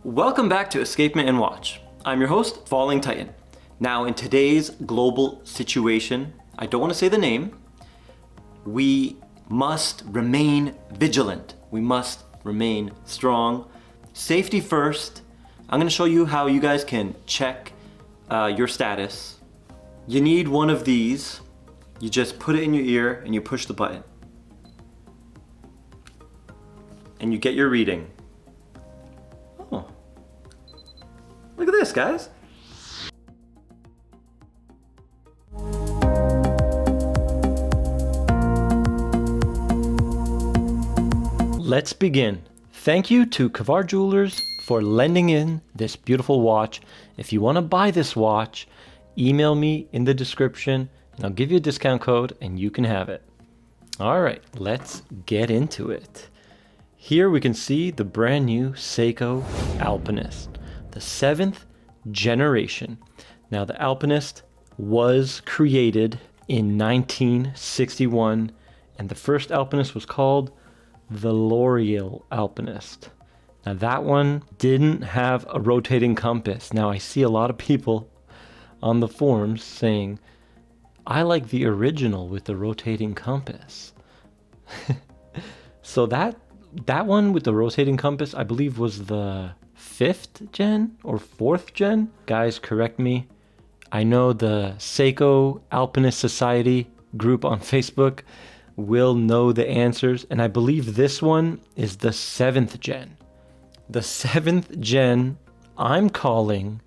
Welcome back to Escapement and Watch. I'm your host, Falling Titan. Now, in today's global situation, I don't want to say the name, we must remain vigilant. We must remain strong. Safety first. I'm going to show you how you guys can check your status. You need one of these. You just put it in your ear and you push the button. And you get your reading. Oh, look at this, guys. Let's begin. Thank you to Kavar Jewelers for lending in this beautiful watch. If you want to buy this watch, email me in the description and I'll give you a discount code and you can have it. All right, let's get into it. Here we can see the brand new Seiko Alpinist, the 7th generation. Now the Alpinist was created in 1961 and the first Alpinist was called the L'Oreal Alpinist. Now that one didn't have a rotating compass. Now I see a lot of people on the forums saying, I like the original with the rotating compass. So that one with the rotating compass, I believe was the 5th gen or 4th gen. Guys, correct me. I know the Seiko Alpinist Society group on Facebook will know the answers, and I believe this one is the 7th gen. The 7th gen I'm calling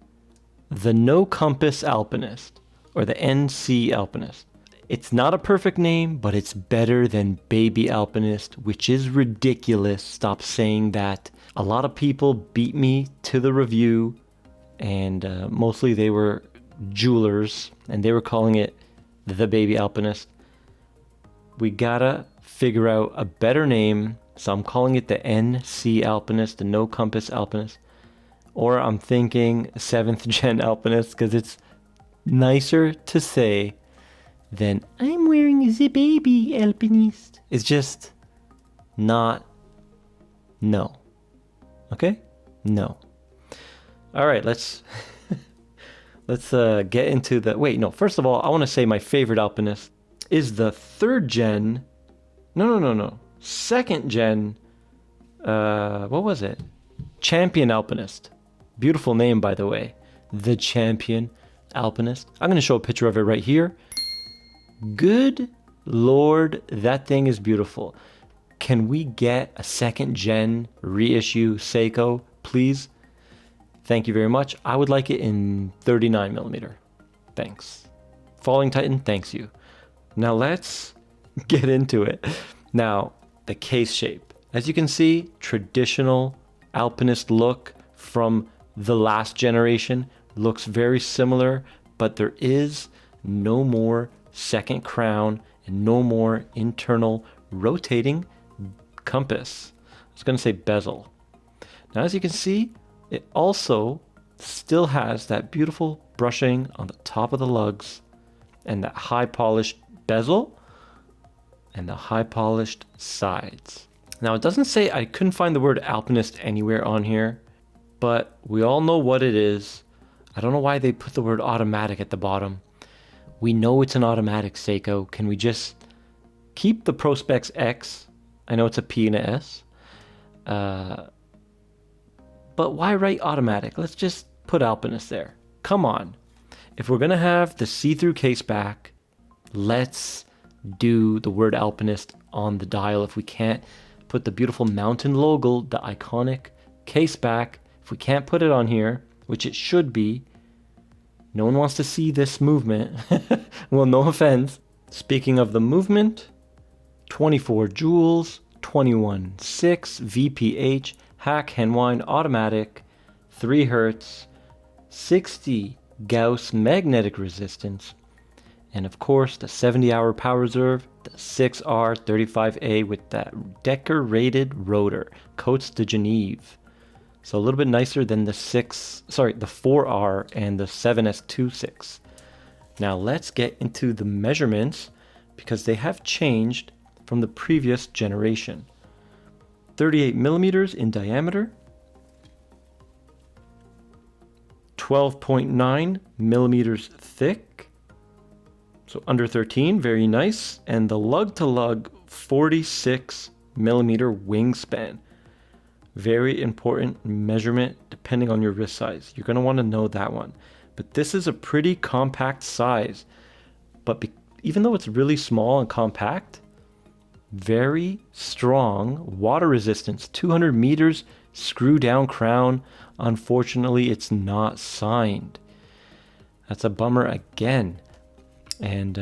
the No Compass Alpinist, or the NC Alpinist. It's not a perfect name, but it's better than Baby Alpinist, which is ridiculous. Stop saying that. A lot of people beat me to the review, and mostly they were jewelers, and they were calling it the Baby Alpinist. We gotta figure out a better name, so I'm calling it the NC Alpinist, the No Compass Alpinist. Or I'm thinking 7th gen Alpinist, because it's nicer to say than I'm wearing the Baby Alpinist. It's just not, no. Okay? No. All right, let's get into the, wait, no, first of all, I want to say my favorite Alpinist is the 3rd gen, no, 2nd gen, what was it? Champion Alpinist. Beautiful name, by the way. The Champion Alpinist. I'm going to show a picture of it right here. Good Lord, that thing is beautiful. Can we get a 2nd gen reissue Seiko, please? Thank you very much. I would like it in 39mm. Thanks. Falling Titan, thanks you. Now let's get into it. Now, the case shape. As you can see, traditional Alpinist look from the last generation looks very similar, but there is no more second crown and no more internal rotating compass. I was going to say bezel. Now, as you can see, it also still has that beautiful brushing on the top of the lugs and that high polished bezel and the high polished sides. Now, it doesn't say, I couldn't find the word Alpinist anywhere on here, but we all know what it is. I don't know why they put the word automatic at the bottom. We know it's an automatic Seiko. Can we just keep the Prospex X? I know it's a P and a S. But why write automatic? Let's just put Alpinist there. Come on. If we're going to have the see-through case back, let's do the word Alpinist on the dial. If we can't put the beautiful mountain logo, the iconic case back, if we can't put it on here, which it should be, no one wants to see this movement. Well, no offense. Speaking of the movement, 24 joules, 21.6 VPH, hack Henwine automatic, 3 Hertz, 60 Gauss magnetic resistance, and of course the 70-hour power reserve, the 6R35A with that decorated rotor, Côtes de Genève. So a little bit nicer than the 4R and the 7S26. Now let's get into the measurements because they have changed from the previous generation. 38 millimeters in diameter, 12.9 millimeters thick. So under 13, very nice. And the lug to lug 46 millimeter wingspan. Very important measurement depending on your wrist size. You're going to want to know that one. But this is a pretty compact size. But even though it's really small and compact, very strong water resistance. 200 meters screw down crown. Unfortunately, it's not signed. That's a bummer again. And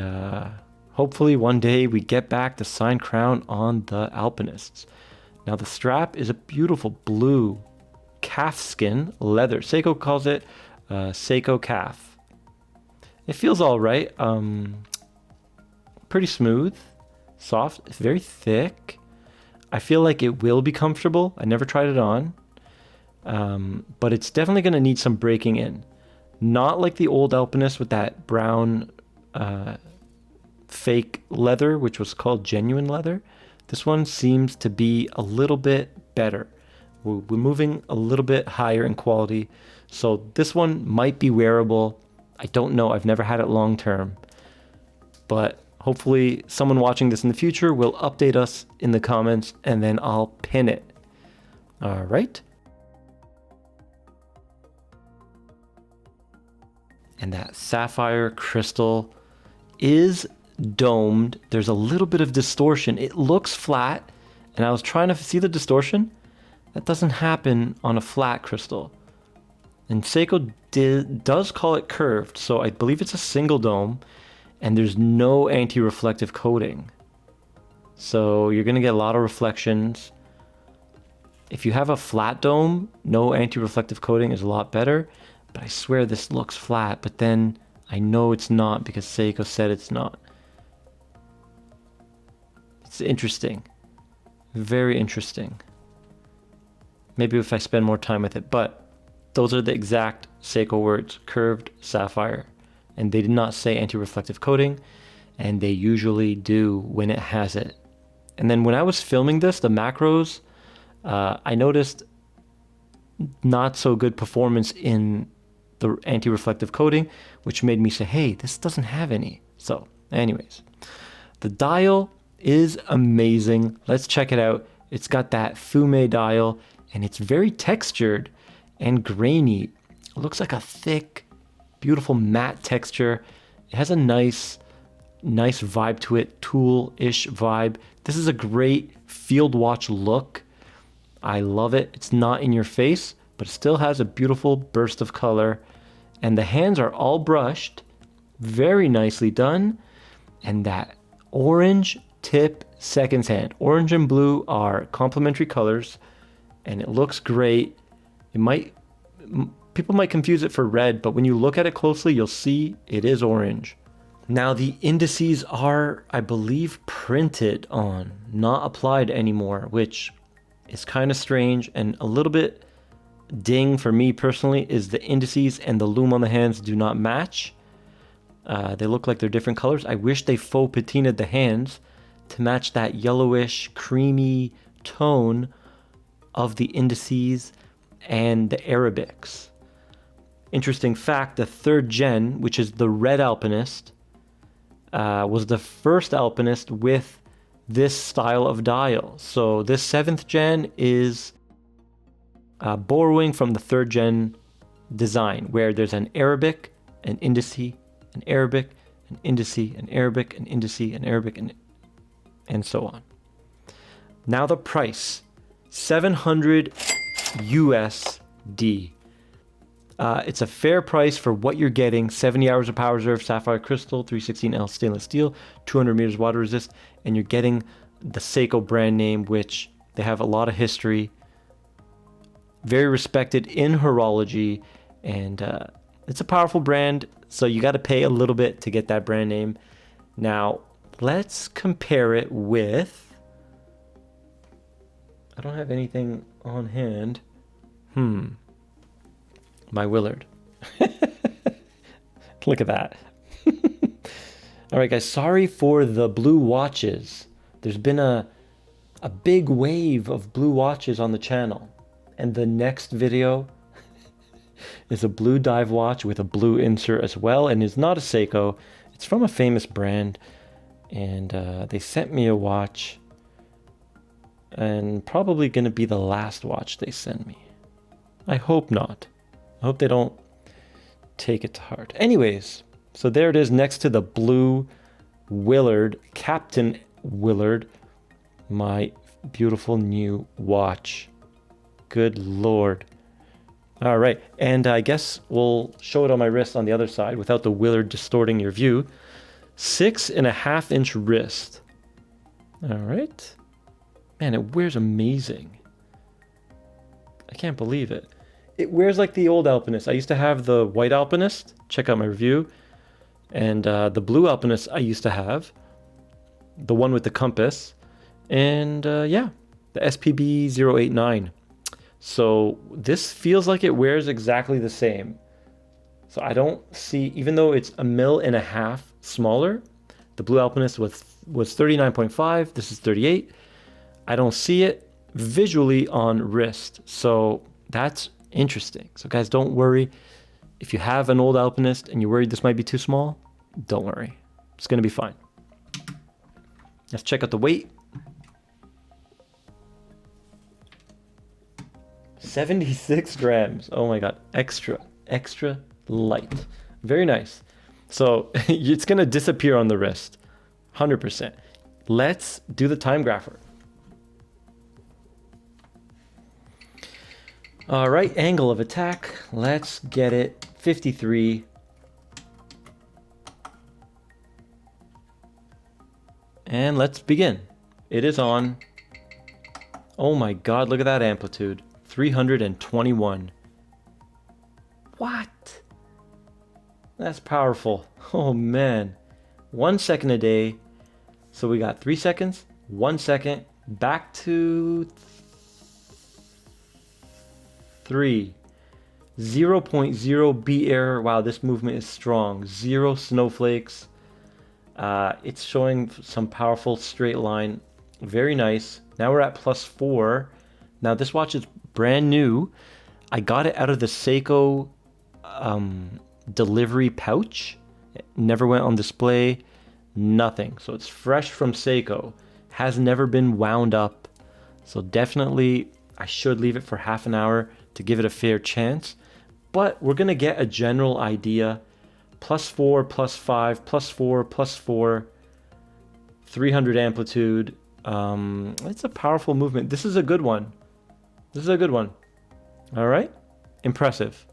hopefully one day we get back the signed crown on the Alpinists. Now the strap is a beautiful blue calfskin leather. Seiko calls it Seiko calf. It feels all right. Pretty smooth, soft, it's very thick. I feel like it will be comfortable. I never tried it on, but it's definitely going to need some breaking in. Not like the old Alpinist with that brown fake leather, which was called genuine leather. This one seems to be a little bit better. We're moving a little bit higher in quality. So this one might be wearable. I don't know. I've never had it long term. But hopefully someone watching this in the future will update us in the comments and then I'll pin it. All right. And that sapphire crystal is domed. There's a little bit of distortion. It looks flat, and I was trying to see the distortion. That doesn't happen on a flat crystal. And Seiko does call it curved, so I believe it's a single dome, and there's no anti-reflective coating. So you're going to get a lot of reflections. If you have a flat dome, no anti-reflective coating is a lot better, but I swear this looks flat, but then I know it's not because Seiko said it's not. It's interesting. Very interesting. Maybe if I spend more time with it, but those are the exact Seiko words, curved sapphire. And they did not say anti-reflective coating, and they usually do when it has it. And then when I was filming this, the macros, I noticed not so good performance in the anti-reflective coating, which made me say, hey, this doesn't have any. So anyways, the dial is amazing. Let's check it out. It's got that fume dial, and it's very textured and grainy. It looks like a thick, beautiful matte texture. It has a nice vibe to it, tool-ish vibe. This is a great field watch look. I love it. It's not in your face, but it still has a beautiful burst of color. And the hands are all brushed, very nicely done. And that orange tip seconds hand. Orange and blue are complementary colors, and it looks great. People might confuse it for red, but when you look at it closely, you'll see it is orange. Now the indices are, I believe, printed on, not applied anymore, which is kind of strange and a little bit ding for me personally is the indices and the lume on the hands do not match. They look like they're different colors. I wish they faux patinaed the hands to match that yellowish, creamy tone of the indices and the Arabics. Interesting fact, the 3rd gen, which is the red Alpinist, was the first Alpinist with this style of dial. So this 7th gen is borrowing from the 3rd gen design, where there's an Arabic, an indice, an Arabic, an indice, an Arabic, an indice, an Arabic, and so on. Now the price, $700 USD. It's a fair price for what you're getting. 70 hours of power reserve, sapphire crystal, 316L stainless steel, 200 meters water resist, and you're getting the Seiko brand name, which they have a lot of history, very respected in horology, and it's a powerful brand, so you got to pay a little bit to get that brand name. Now, let's compare it with... I don't have anything on hand. My Willard. Look at that. All right, guys, sorry for the blue watches. There's been a big wave of blue watches on the channel. And the next video is a blue dive watch with a blue insert as well, and is not a Seiko. It's from a famous brand, and they sent me a watch, and probably going to be the last watch they send me. I hope not. I hope they don't take it to heart. Anyways, so there it is next to the blue Willard, Captain Willard, my beautiful new watch. Good Lord. All right, and I guess we'll show it on my wrist on the other side without the Willard distorting your view. 6.5-inch wrist. All right. Man, it wears amazing. I can't believe it. It wears like the old Alpinist. I used to have the white Alpinist. Check out my review. And the blue Alpinist I used to have. The one with the compass. And yeah, the SPB157. So this feels like it wears exactly the same. So I don't see, even though it's 1.5 mm smaller, the blue Alpinist was 39.5. This is 38. I don't see it visually on wrist. So that's interesting. So guys, don't worry. If you have an old Alpinist and you're worried this might be too small, don't worry. It's going to be fine. Let's check out the weight. 76 grams. Oh my God. Extra light. Very nice. So it's going to disappear on the wrist. 100%. Let's do the time grapher. All right, angle of attack. Let's get it 53. And let's begin. It is on. Oh my God, look at that amplitude. 321. What? That's powerful. Oh man. 1 second a day. So we got 3 seconds, 1 second, back to 3. 0.0 beat error. Wow, this movement is strong. 0 snowflakes. It's showing some powerful straight line. Very nice. Now we're at +4. Now this watch is brand new. I got it out of the Seiko delivery pouch. It never went on display. Nothing. So it's fresh from Seiko. Has never been wound up. So definitely I should leave it for half an hour to give it a fair chance. But we're going to get a general idea. +4, +5, +4, +4. 300 amplitude. It's a powerful movement. This is a good one. This is a good one. All right. Impressive.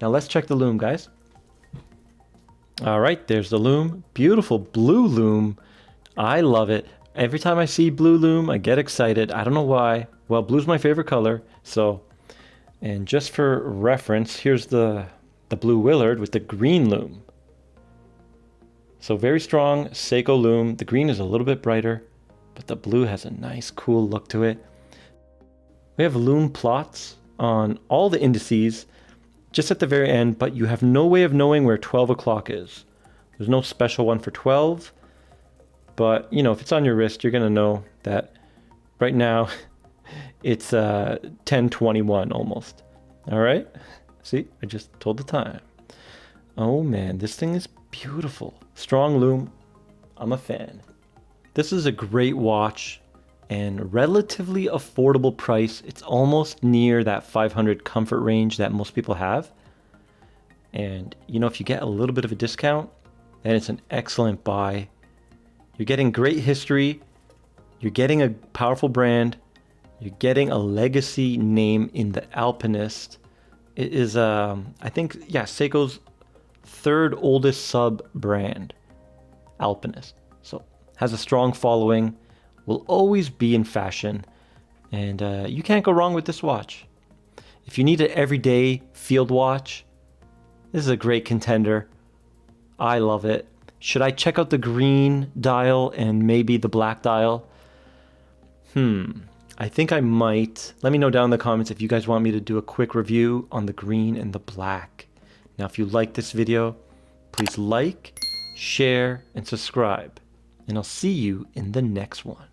Now let's check the lume, guys. All right, there's the lume. Beautiful blue lume. I love it. Every time I see blue lume, I get excited. I don't know why. Well, blue's my favorite color. So, and just for reference, here's the blue Willard with the green lume. So very strong Seiko lume. The green is a little bit brighter, but the blue has a nice, cool look to it. We have lume plots on all the indices just at the very end, but you have no way of knowing where 12 o'clock is. There's no special one for 12, but you know, if it's on your wrist, you're gonna know that right now it's 10:21 almost. All right, see, I just told the time. Oh man, this thing is beautiful. Strong lume. I'm a fan. This is a great watch and relatively affordable price. It's almost near that 500 comfort range that most people have. And you know, if you get a little bit of a discount, then it's an excellent buy. You're getting great history. You're getting a powerful brand. You're getting a legacy name in the Alpinist. It is, I think, yeah, Seiko's third oldest sub brand, Alpinist. So has a strong following. Will always be in fashion, and you can't go wrong with this watch. If you need an everyday field watch, this is a great contender. I love it. Should I check out the green dial and maybe the black dial? I think I might. Let me know down in the comments if you guys want me to do a quick review on the green and the black. Now, if you like this video, please like, share, and subscribe. And I'll see you in the next one.